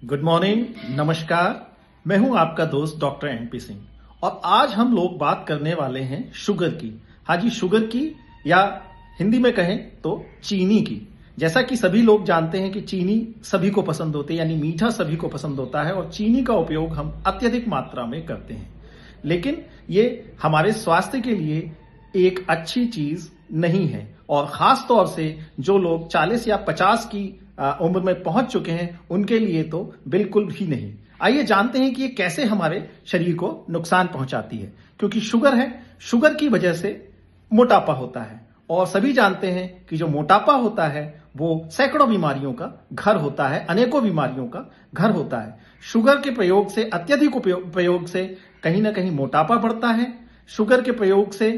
Good morning, नमस्कार। मैं हूं आपका दोस्त डॉक्टर एमपी सिंह और आज हम लोग बात करने वाले हैं शुगर की। हाँ जी, शुगर की, या हिंदी में कहें तो चीनी की। जैसा कि सभी लोग जानते हैं कि चीनी सभी को पसंद होती है, यानी मीठा सभी को पसंद होता है और चीनी का उपयोग हम अत्यधिक मात्रा में करते हैं। लेकिन ये हमारे स्वास्थ्य के लिए एक अच्छी चीज नहीं है और खास तौर से जो लोग 40 या 50 की उम्र में पहुंच चुके हैं उनके लिए तो बिल्कुल भी नहीं। आइए जानते हैं कि ये कैसे हमारे शरीर को नुकसान पहुंचाती है। क्योंकि शुगर है, शुगर की वजह से मोटापा होता है और सभी जानते हैं कि जो मोटापा होता है वो सैकड़ों बीमारियों का घर होता है, अनेकों बीमारियों का घर होता है। शुगर के प्रयोग से, अत्यधिक प्रयोग से कहीं ना कहीं मोटापा बढ़ता है। शुगर के प्रयोग से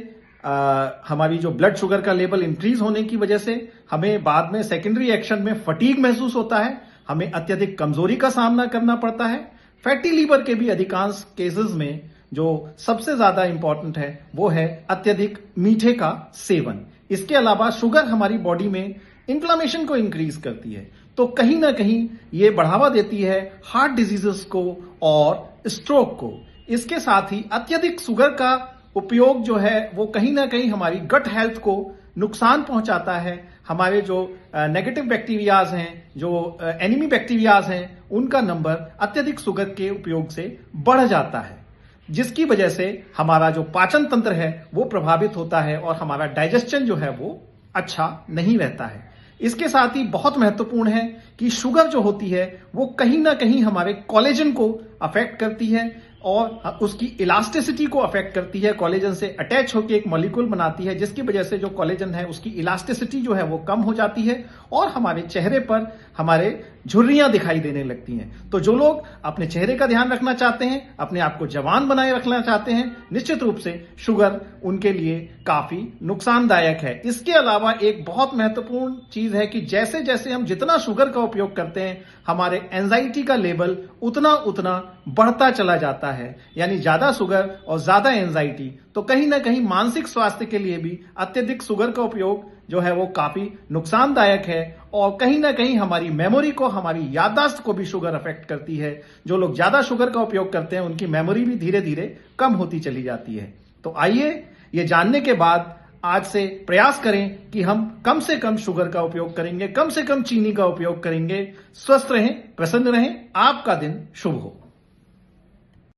हमारी जो ब्लड शुगर का लेवल इंक्रीज होने की वजह से हमें बाद में सेकेंडरी एक्शन में फटीग महसूस होता है, हमें अत्यधिक कमजोरी का सामना करना पड़ता है। फैटी लीवर के भी अधिकांश केसेस में जो सबसे ज्यादा इंपॉर्टेंट है वो है अत्यधिक मीठे का सेवन। इसके अलावा शुगर हमारी बॉडी में इन्फ्लामेशन को इंक्रीज करती है, तो कहीं ना कहीं ये बढ़ावा देती है हार्ट डिजीजेस को और स्ट्रोक को। इसके साथ ही अत्यधिक शुगर का उपयोग जो है वो कहीं ना कहीं हमारी गट हेल्थ को नुकसान पहुंचाता है। हमारे जो नेगेटिव बैक्टीरियाज हैं, जो एनिमी बैक्टीरियाज हैं, उनका नंबर अत्यधिक शुगर के उपयोग से बढ़ जाता है, जिसकी वजह से हमारा जो पाचन तंत्र है वो प्रभावित होता है और हमारा डाइजेशन जो है वो अच्छा नहीं रहता है। इसके साथ ही बहुत महत्वपूर्ण है कि शुगर जो होती है वो कहीं ना कहीं हमारे कोलेजन को अफेक्ट करती है और उसकी इलास्टिसिटी को अफेक्ट करती है। कोलेजन से अटैच होकर एक मॉलिक्यूल बनाती है, जिसकी वजह से जो कोलेजन है उसकी इलास्टिसिटी जो है वो कम हो जाती है और हमारे चेहरे पर हमारे झुर्रियां दिखाई देने लगती हैं। तो जो लोग अपने चेहरे का ध्यान रखना चाहते हैं, अपने आप को जवान बनाए रखना चाहते हैं, निश्चित रूप से शुगर उनके लिए काफी नुकसानदायक है। इसके अलावा एक बहुत महत्वपूर्ण चीज है कि जैसे जैसे हम जितना शुगर का उपयोग करते हैं हमारे एंजाइटी का लेवल उतना उतना बढ़ता चला जाता है। यानी ज्यादा शुगर और ज्यादा एंजाइटी, तो कहीं ना कहीं मानसिक स्वास्थ्य के लिए भी अत्यधिक शुगर का उपयोग जो है वो काफी नुकसानदायक है और कहीं ना कहीं हमारी मेमोरी को, हमारी याददाश्त को भी शुगर अफेक्ट करती है। जो लोग ज्यादा शुगर का उपयोग करते हैं उनकी मेमोरी भी धीरे धीरे कम होती चली जाती है। तो आइए ये जानने के बाद आज से प्रयास करें कि हम कम से कम शुगर का उपयोग करेंगे, कम से कम चीनी का उपयोग करेंगे। स्वस्थ रहें, प्रसन्न रहें। आपका दिन शुभ हो।